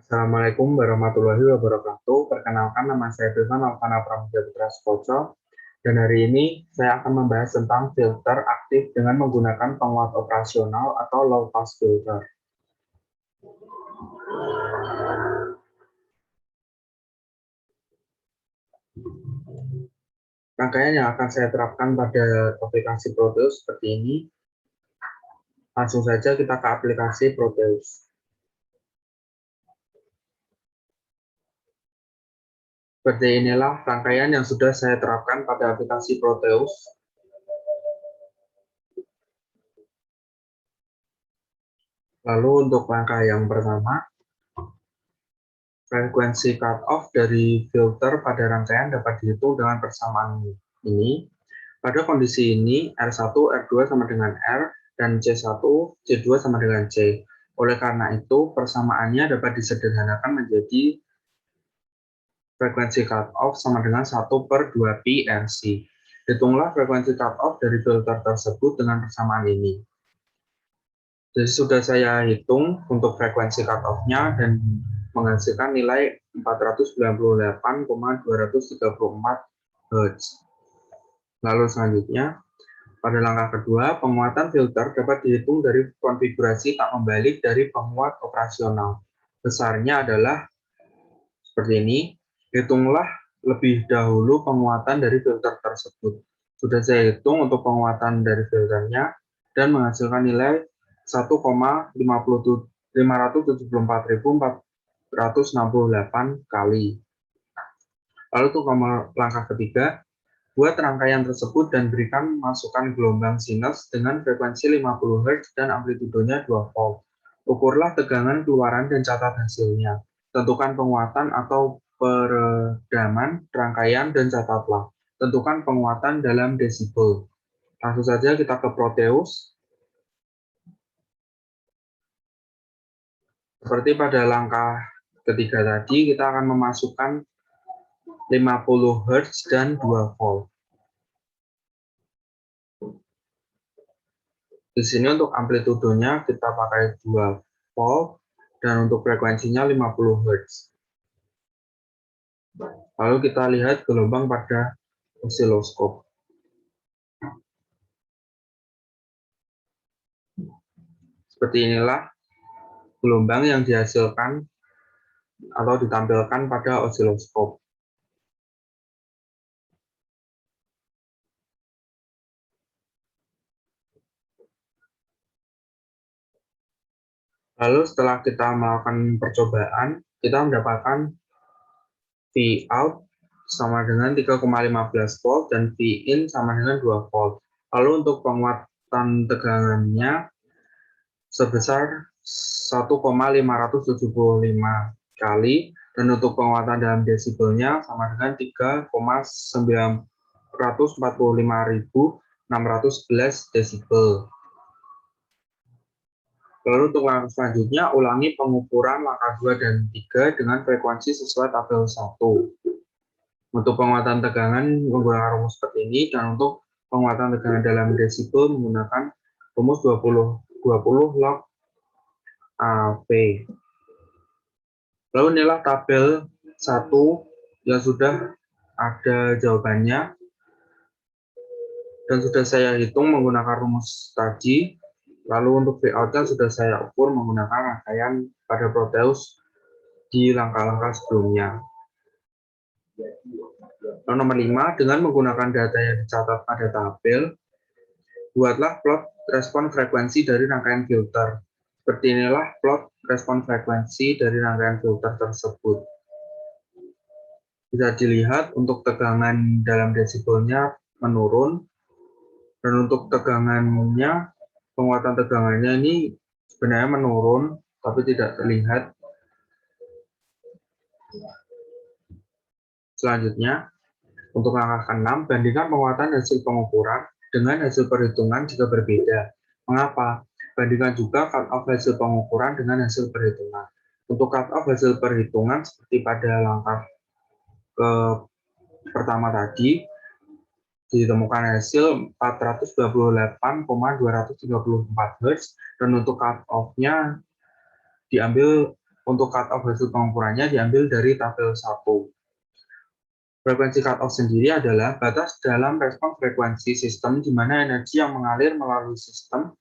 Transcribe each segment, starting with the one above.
Assalamualaikum warahmatullahi wabarakatuh. Perkenalkan, nama saya Firman Alvana Pramudia Putra Sukoco, dan hari ini saya akan membahas tentang filter aktif dengan menggunakan penguat operasional atau low pass filter. Rangkaian yang akan saya terapkan pada aplikasi Proteus seperti ini. Langsung saja kita ke aplikasi Proteus. Seperti inilah rangkaian yang sudah saya terapkan pada aplikasi Proteus. Lalu untuk langkah yang pertama, frekuensi cutoff dari filter pada rangkaian dapat dihitung dengan persamaan ini. Pada kondisi ini, R1, R2 sama dengan R, dan C1, C2 sama dengan C. Oleh karena itu, persamaannya dapat disederhanakan menjadi frekuensi cutoff sama dengan 1/2pi RC. Hitunglah frekuensi cutoff dari filter tersebut dengan persamaan ini. Jadi sudah saya hitung untuk frekuensi cutoff-nya dan menghasilkan nilai 498,234 Hz. Lalu selanjutnya, pada langkah kedua, penguatan filter dapat dihitung dari konfigurasi tak membalik dari penguat operasional. Besarnya adalah seperti ini. Hitunglah lebih dahulu penguatan dari filter tersebut. Sudah saya hitung untuk penguatan dari filternya dan menghasilkan nilai 1,574.468 kali. Lalu untuk langkah ketiga, buat rangkaian tersebut dan berikan masukan gelombang sinus dengan frekuensi 50 Hz dan amplitudenya 2 volt. Ukurlah tegangan keluaran dan catat hasilnya. Tentukan penguatan atau peredaman rangkaian dan catatlah. Tentukan penguatan dalam desibel. Langsung saja kita ke Proteus. Seperti pada langkah ketiga tadi, kita akan memasukkan 50 Hz dan 2 volt. Di sini untuk amplitudenya kita pakai 2 volt dan untuk frekuensinya 50 Hz. Lalu kita lihat gelombang pada osiloskop. Seperti inilah gelombang yang dihasilkan atau ditampilkan pada osiloskop. Lalu setelah kita melakukan percobaan, kita mendapatkan Vout sama dengan 3,15 volt dan Vin sama dengan 2 volt. Lalu untuk penguatan tegangannya sebesar 1,575 kali dan untuk penguatan dalam desibelnya sama dengan 3,945.611 desibel. Lalu untuk langkah selanjutnya, ulangi pengukuran langkah 2 dan 3 dengan frekuensi sesuai tabel 1. Untuk penguatan tegangan menggunakan rumus seperti ini, dan untuk penguatan tegangan dalam desibel menggunakan rumus 20 log AV. Lalu inilah tabel 1 yang sudah ada jawabannya, dan sudah saya hitung menggunakan rumus tadi. Lalu untuk Vout-nya sudah saya ukur menggunakan rangkaian pada Proteus di langkah-langkah sebelumnya. Lalu nomor 5, dengan menggunakan data yang dicatat pada tabel, buatlah plot respon frekuensi dari rangkaian filter. Seperti inilah plot respon frekuensi dari rangkaian filter tersebut. Bisa dilihat untuk tegangan dalam desibelnya menurun, dan untuk tegangannya, penguatan tegangannya ini sebenarnya menurun, tapi tidak terlihat. Selanjutnya, untuk langkah ke-6, bandingkan penguatan hasil pengukuran dengan hasil perhitungan jika berbeda. Mengapa? Bandingkan juga cut-off hasil pengukuran dengan hasil perhitungan. Untuk cut-off hasil perhitungan, seperti pada langkah pertama tadi, ditemukan hasil 428,234 Hz, dan untuk cut-off-nya diambil untuk cut-off hasil pengukurannya diambil dari tabel 1. Frekuensi cut-off sendiri adalah batas dalam respon frekuensi sistem di mana energi yang mengalir melalui sistem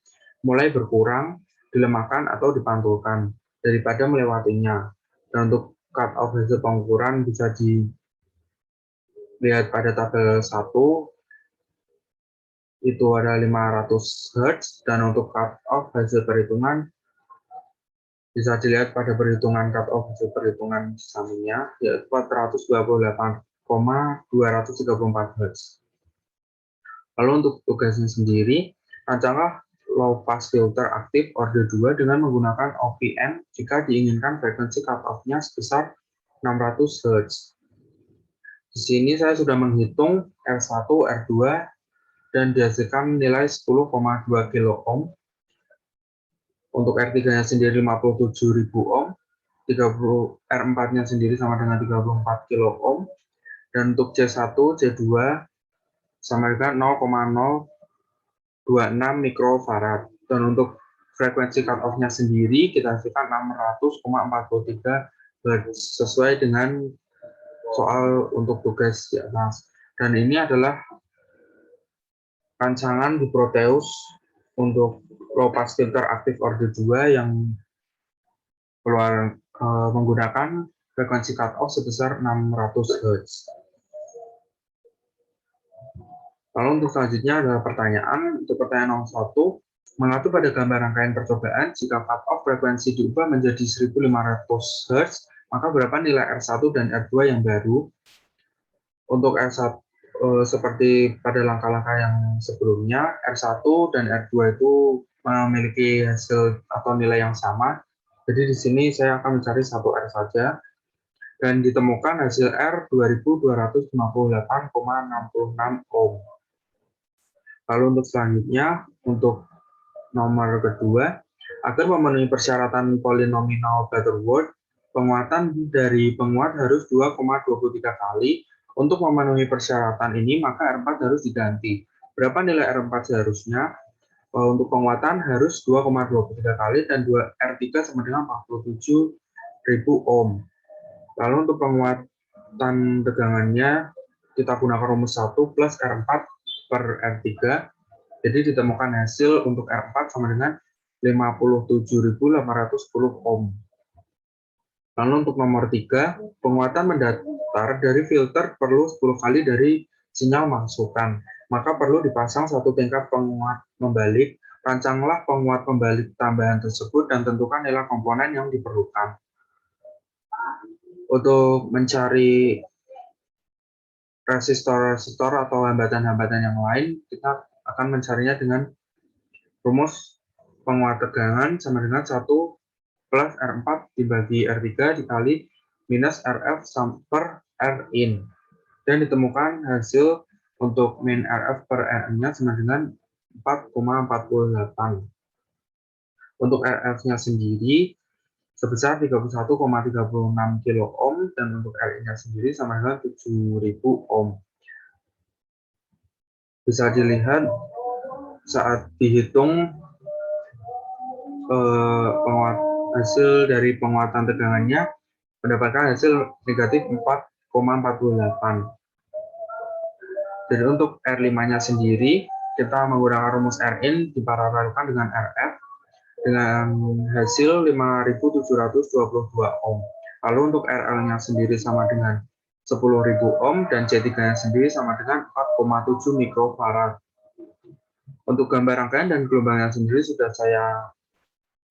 mulai berkurang, dilemahkan, atau dipantulkan daripada melewatinya. Dan untuk cut-off hasil pengukuran bisa dilihat pada tabel 1, itu ada 500 Hz, dan untuk cut-off hasil perhitungan bisa dilihat pada perhitungan cut-off hasil perhitungan di sampingnya, yaitu 428,234 Hz. Lalu untuk tugasnya sendiri, rancanglah low pass filter aktif orde 2 dengan menggunakan OPN jika diinginkan frekuensi cut-off-nya sebesar 600 Hz. Di sini saya sudah menghitung R1, R2, dan dihasilkan nilai 10,2 kilo ohm. Untuk R3-nya sendiri 57.000 ohm, R4-nya sendiri sama dengan 34 kilo ohm, dan untuk C1, C2 sama dengan 0,026 mikrofarad. Dan untuk frekuensi cut-off-nya sendiri kita hasilkan 600,43 Hz sesuai dengan soal untuk tugas di atas. Dan ini adalah rancangan di Proteus untuk low pass filter aktif orde 2 yang menggunakan frekuensi cut-off sebesar 600 Hz. Lalu untuk selanjutnya adalah pertanyaan. Untuk pertanyaan nomor 1, mengatur pada gambar rangkaian percobaan jika cut-off frekuensi diubah menjadi 1500 Hz, maka berapa nilai R1 dan R2 yang baru? Untuk R1 seperti pada langkah-langkah yang sebelumnya, R1 dan R2 itu memiliki hasil atau nilai yang sama. Jadi di sini saya akan mencari satu R saja, dan ditemukan hasil R 2258,66 ohm. Lalu untuk selanjutnya, untuk nomor kedua, agar memenuhi persyaratan polinomial Butterworth, penguatan dari penguat harus 2,23 kali. Untuk memenuhi persyaratan ini, maka R4 harus diganti. Berapa nilai R4 seharusnya? Untuk penguatan harus 2,23 kali dan R3 sama dengan 47.000 ohm. Lalu untuk penguatan tegangannya, kita gunakan rumus 1 plus R4 per R3. Jadi ditemukan hasil untuk R4 sama dengan 57.810 ohm. Lalu untuk nomor 3, penguatan mendatar dari filter perlu 10 kali dari sinyal masukan. Maka perlu dipasang satu tingkat penguat membalik. Rancanglah penguat pembalik tambahan tersebut dan tentukan nilai komponen yang diperlukan. Untuk mencari resistor-resistor atau hambatan-hambatan yang lain, kita akan mencarinya dengan rumus penguat tegangan sama dengan 1 plus R4 dibagi R3 dikali minus RF per Rin. Dan ditemukan hasil untuk min RF per Rin-nya sama dengan 4,48. Untuk RF-nya sendiri sebesar 31,36 kilo ohm, dan untuk Rin-nya sendiri sama dengan 7.000 ohm. Bisa dilihat saat dihitung hasil dari penguatan tegangannya mendapatkan hasil negatif 4,48. Jadi untuk R5-nya sendiri, kita menggunakan rumus Rin diparalelkan dengan RF dengan hasil 5.722 ohm. Lalu untuk RL-nya sendiri sama dengan 10.000 ohm dan C3-nya sendiri sama dengan 4,7 mikrofarad. Untuk gambar rangkaian dan gelombangnya sendiri sudah saya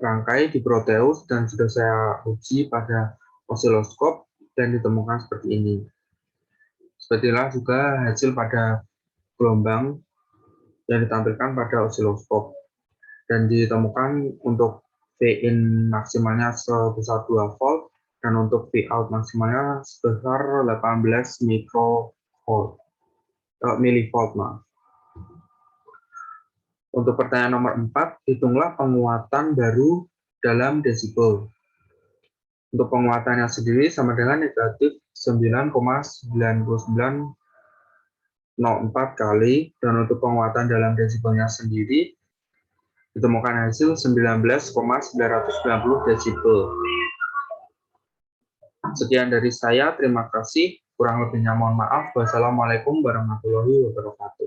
rangkai di Proteus dan sudah saya uji pada osiloskop dan ditemukan seperti ini. Sepertilah juga hasil pada gelombang yang ditampilkan pada osiloskop dan ditemukan untuk V-in maksimalnya sebesar 2 volt dan untuk V-out maksimalnya sebesar 18 milivolt. Untuk pertanyaan nomor 4, hitunglah penguatan baru dalam desibel. Untuk penguatannya sendiri sama dengan negatif 9,9904 kali, dan untuk penguatan dalam desibelnya sendiri ditemukan hasil 19,990 desibel. Sekian dari saya, terima kasih. Kurang lebihnya mohon maaf. Wassalamualaikum warahmatullahi wabarakatuh.